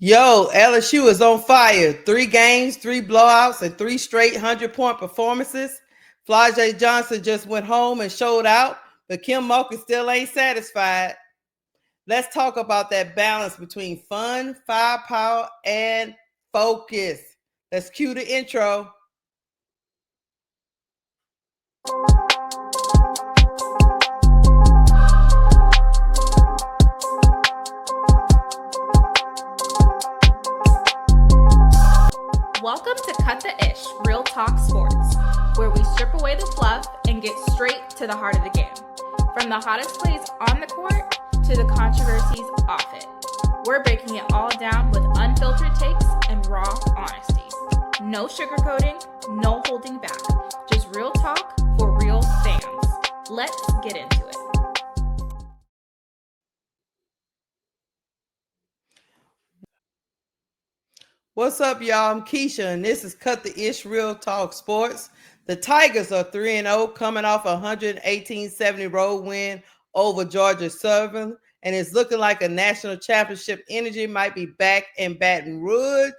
Yo, LSU is on fire. 3 games, 3 blowouts, and 3 straight 100-point performances. Flau'jae Johnson just went home and showed out, but Kim Mulkey still ain't satisfied. Let's talk about that balance between fun, firepower, and focus. Let's cue the intro. Welcome to Cut the Ish, Real Talk Sports, where we strip away the fluff and get straight to the heart of the game. From the hottest plays on the court to the controversies off it. We're breaking it all down with unfiltered takes and raw honesty. No sugarcoating, no holding back. Just real talk for real fans. Let's get into it. What's up, y'all? I'm Keysha, and this is Cut the Ish Real Talk Sports. The Tigers are 3-0, coming off a 118-70 road win over Georgia Southern, and it's looking like a national championship energy might be back in Baton Rouge.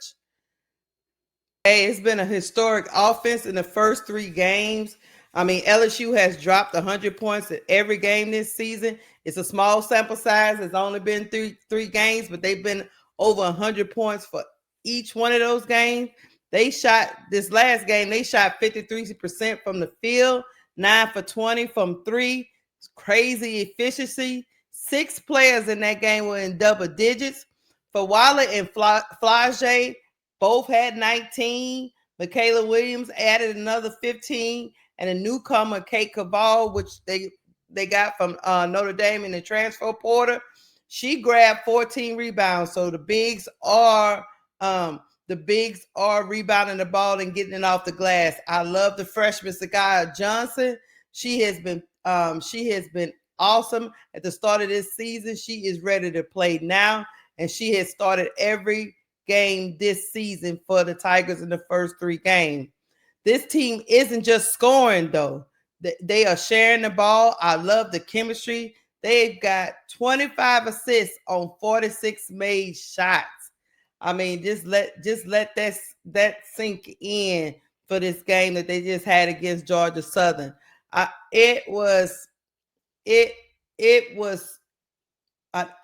Hey, it's been a historic offense in the first 3 games. LSU has dropped 100 points in every game this season. It's a small sample size. It's only been three games, but they've been over 100 points for each one of those games. This last game, they shot 53% from the field, 9 for 20 from 3. It's crazy efficiency. 6 players in that game were in double digits. Flau'jae and Flaujae both had 19. Michaela Williams added another 15. And a newcomer, Kate Caval, which they got from Notre Dame in the transfer portal, she grabbed 14 rebounds. So the bigs are rebounding the ball and getting it off the glass. I love the freshman Flau'jae Johnson. She has been awesome at the start of this season. She is ready to play now, and she has started every game this season for the Tigers in the first 3 games. This team isn't just scoring, though. They are sharing the ball. I love the chemistry. They've got 25 assists on 46 made shots. Just let that sink in for this game that they just had against Georgia Southern. It was an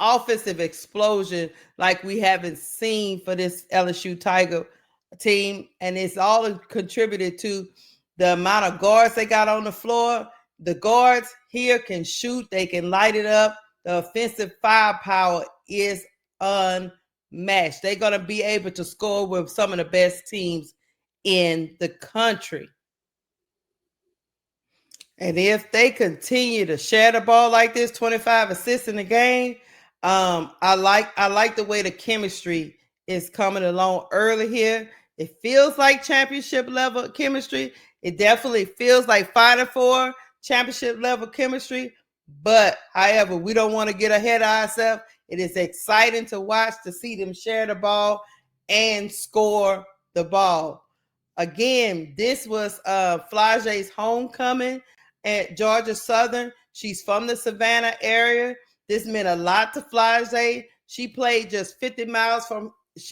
offensive explosion like we haven't seen for this LSU Tiger team, and it's all contributed to the amount of guards they got on the floor. The guards here can shoot, they can light it up. The offensive firepower is unmatched. They're going to be able to score with some of the best teams in the country. And if they continue to share the ball like this, 25 assists in the game, I like the way the chemistry is coming along early here. It feels like championship level chemistry. It definitely feels like Final Four championship level chemistry. But however, we don't want to get ahead of ourselves. It is exciting to watch, to see them share the ball and score the ball. Again, this was Flau'jae's homecoming at Georgia Southern. She's from the Savannah area. This meant a lot to Flau'jae. She played just 50 miles from her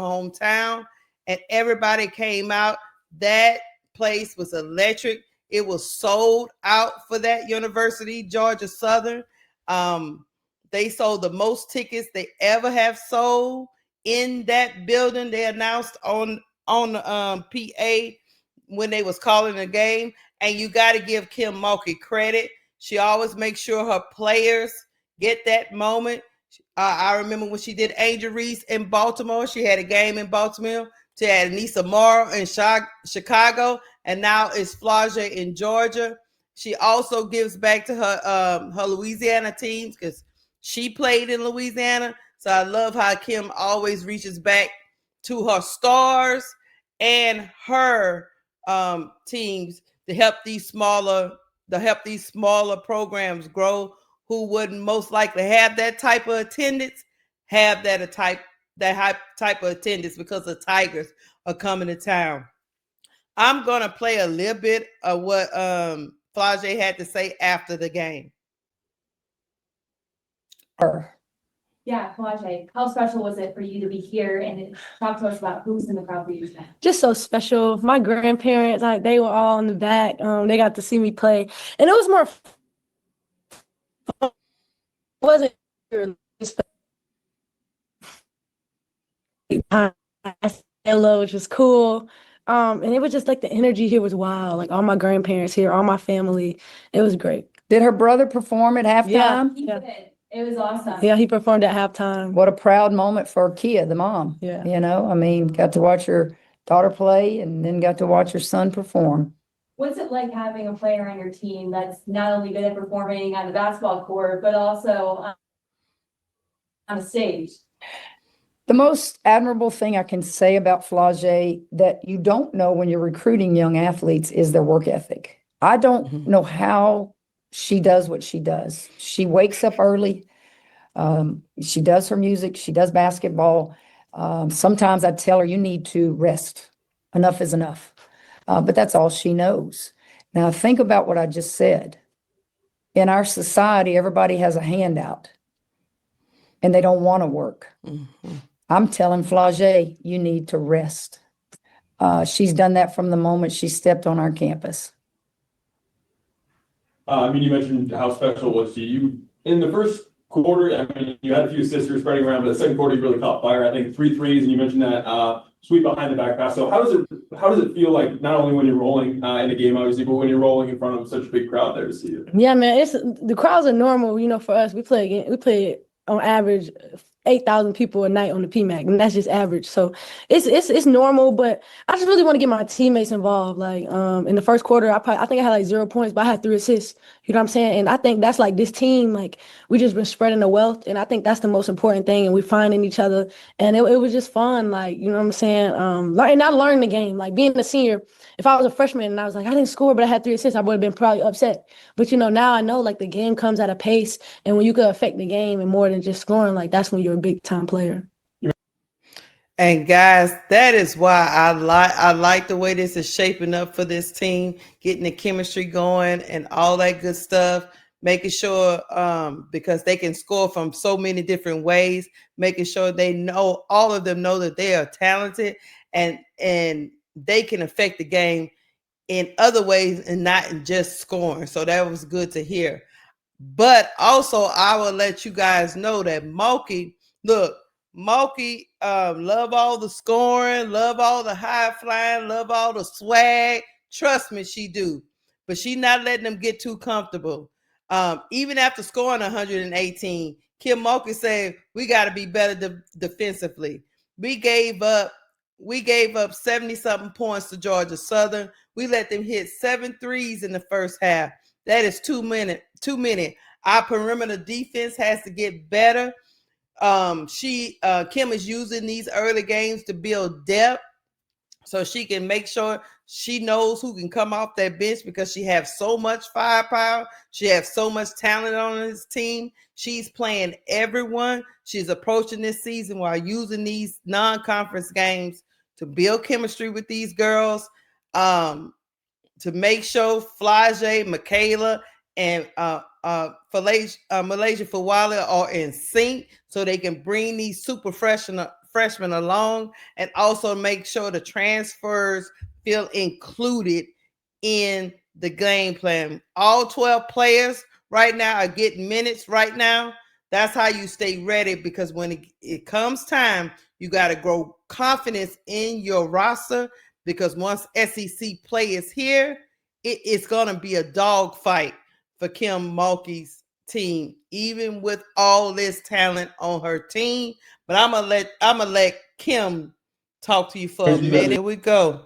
hometown, and everybody came out. That place was electric. It was sold out for that university, Georgia Southern. They sold the most tickets they ever have sold in that building. They announced on the PA when they was calling the game. And you got to give Kim Mulkey credit. She always makes sure her players get that moment. I remember when she did Angel Reese in Baltimore. She had a game in Baltimore. She had Anissa Morrow in Chicago. And now it's Flau'jae in Georgia. She also gives back to her Louisiana teams because she played in Louisiana. So I love how Kim always reaches back to her stars and her teams to help these smaller programs grow, who wouldn't most likely have that type of attendance, have that type of attendance because the Tigers are coming to town. I'm gonna play a little bit of what Flau'jae had to say after the game. Yeah, Flau'jae, how special was it for you to be here and talk to us about who's in the crowd for you tonight? Just so special. My grandparents, like they were all in the back. They got to see me play, and it was more. It wasn't really hello, which was cool. And it was just like the energy here was wild. Like all my grandparents here, all my family. It was great. Did her brother perform at Yeah, halftime? He did. It was awesome. yeah, he performed at halftime. What a proud moment for Kia, the mom. Yeah. You know, I mean, got to watch her daughter play and then got to watch her son perform. What's it like having a player on your team that's not only good at performing on the basketball court, but also on a stage? The most admirable thing I can say about Flaujae that you don't know when you're recruiting young athletes is their work ethic. I don't know how she does what she does. She wakes up early. She does her music. She does basketball. Sometimes I tell her, you need to rest. Enough is enough. But that's all she knows. Now, think about what I just said. In our society, everybody has a handout and they don't want to work. I'm telling Flaujae, you need to rest. She's done that from the moment she stepped on our campus. I mean, you mentioned how special it was to you. In the first quarter, I mean, you had a few assists spreading around, but the second quarter, you really caught fire. I think 3 threes, and you mentioned that sweep behind the back pass. So how does it feel like, not only when you're rolling in a game, obviously, but when you're rolling in front of such a big crowd there to see you? Yeah, man, the crowds are normal. You know, for us, we play on average 8,000 people a night on the PMAC, and that's just average. So it's normal, but I just really want to get my teammates involved. Like in the first quarter, I think I had like 0 points, but I had 3 assists. You know what I'm saying? And I think that's like this team, like we just been spreading the wealth, and I think that's the most important thing. And we finding each other, and it was just fun. Like, you know what I'm saying? And I learned the game. Like being a senior, if I was a freshman and I was like, I didn't score, but I had 3 assists, I would have been probably upset. But you know, now I know like the game comes at a pace, and when you could affect the game and more than just scoring, like that's when you're a big time player. And guys, that is why I like the way this is shaping up for this team, getting the chemistry going and all that good stuff, making sure because they can score from so many different ways, making sure they know, all of them know that they are talented and they can affect the game in other ways and not just scoring. So that was good to hear. But also, I will let you guys know that Mulkey, love all the scoring, love all the high flying, love all the swag. Trust me, she do. But she not letting them get too comfortable. Even after scoring 118, Kim Mulkey said, we got to be better defensively. We gave up 70-something points to Georgia Southern. We let them hit 7 threes in the first half. That is too many. Our perimeter defense has to get better. Kim is using these early games to build depth so she can make sure she knows who can come off that bench because she has so much firepower. She has so much talent on this team. She's playing everyone. She's approaching this season while using these non-conference games to build chemistry with these girls, to make sure Flau'jae, Michaela, and Malaysia Flau'jae are in sync so they can bring these super freshmen along, and also make sure the transfers feel included in the game plan. All 12 players right now are getting minutes right now. That's how you stay ready, because when it comes time, you got to grow confidence in your roster, because once SEC play is here, it's going to be a dogfight for Kim Mulkey's team, even with all this talent on her team. But I'm gonna let Kim talk to you for a minute. Here we go.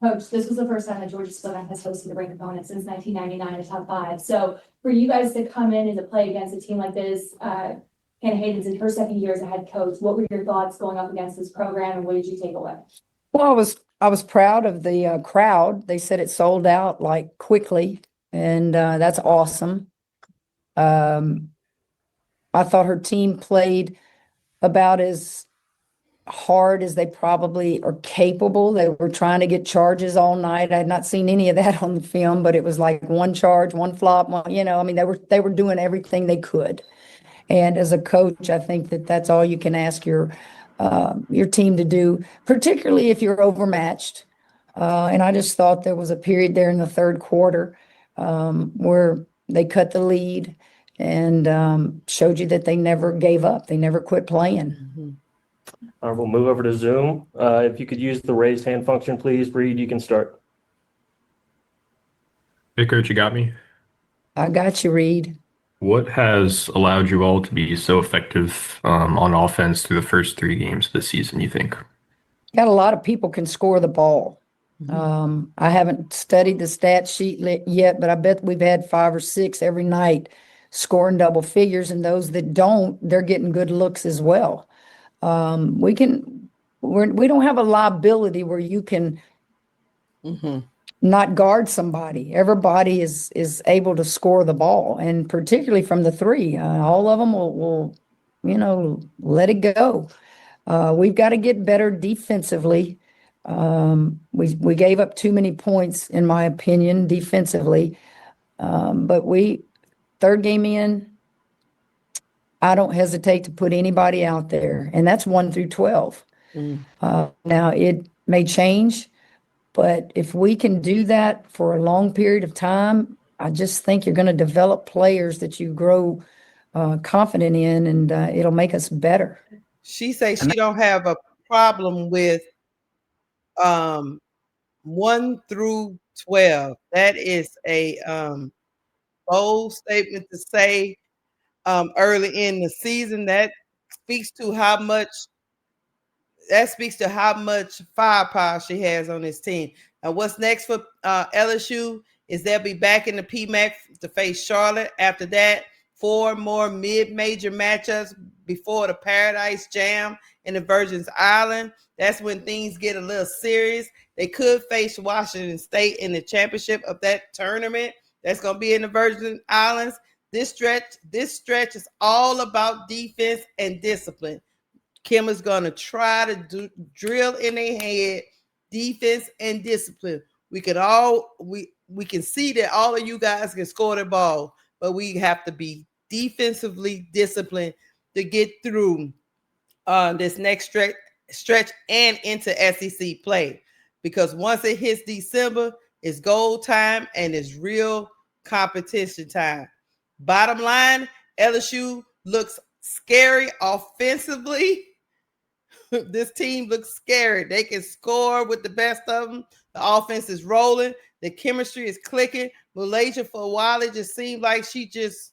Coach, this was the first time that Georgia Southern has hosted a ranked opponent since 1999 in top 5. So for you guys to come in and to play against a team like this, Hannah Hayden's in her second year as a head coach. What were your thoughts going up against this program, and what did you take away? Well, I was proud of the crowd. They said it sold out like quickly, and that's awesome. I thought her team played about as hard as they probably are capable. They were trying to get charges all night. I had not seen any of that on the film, but it was like one charge, one flop, I mean, they were doing everything they could. And as a coach, I think that that's all you can ask your team to do, particularly if you're overmatched. And I just thought there was a period there in the third quarter where they cut the lead and showed you that they never gave up. They never quit playing. All right, we'll move over to Zoom. If you could use the raised hand function, please. Reed, you can start. Hey, Coach, you got me? I got you, Reed. What has allowed you all to be so effective on offense through the first 3 games of the season, you think? Got a lot of people can score the ball. I haven't studied the stat sheet yet, but I bet we've had 5 or 6 every night scoring double figures, and those that don't, they're getting good looks as well. We don't have a liability where you can not guard somebody. Everybody is able to score the ball, and particularly from the 3, all of them will let it go. We've got to get better defensively. We gave up too many points, in my opinion, defensively. But third game in, I don't hesitate to put anybody out there, and that's 1 through 12. Now it may change, but if we can do that for a long period of time, I just think you're going to develop players that you grow confident in, and it'll make us better. She says she don't have a problem with 1 through 12. That is a bold statement to say early in the season. That speaks to how much firepower she has on this team. And what's next for LSU is they'll be back in the PMAC to face Charlotte. After that, 4 more mid-major matchups before the Paradise Jam in the Virgin Islands. That's when things get a little serious. They could face Washington State in the championship of that tournament. That's going to be in the Virgin Islands. This stretch is all about defense and discipline. Kim is going to try to drill in their head defense and discipline. We can see that all of you guys can score the ball, but we have to be defensively disciplined to get through this next stretch and into SEC play. Because once it hits December, it's goal time and it's real competition time. Bottom line, LSU looks scary offensively. This team looks scary. They can score with the best of them. The offense is rolling. The chemistry is clicking. Malaysia, for a while, it just seemed like she just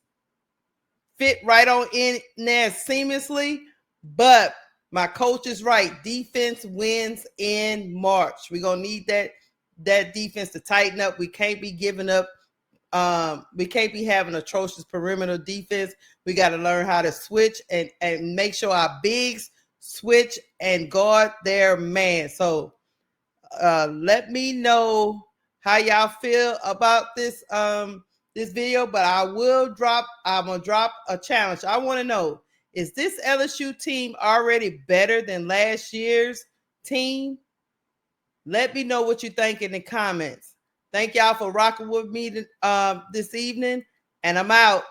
fit right on in there seamlessly. But my coach is right. Defense wins in March. We're going to need that defense to tighten up. We can't be giving up. We can't be having atrocious perimeter defense. We got to learn how to switch and make sure our bigs switch and guard their man. So let me know how y'all feel about this video, but I'm gonna drop a challenge. I want to know, is this LSU team already better than last year's team? Let me know what you think in the comments. Thank y'all for rocking with me this evening, and I'm out.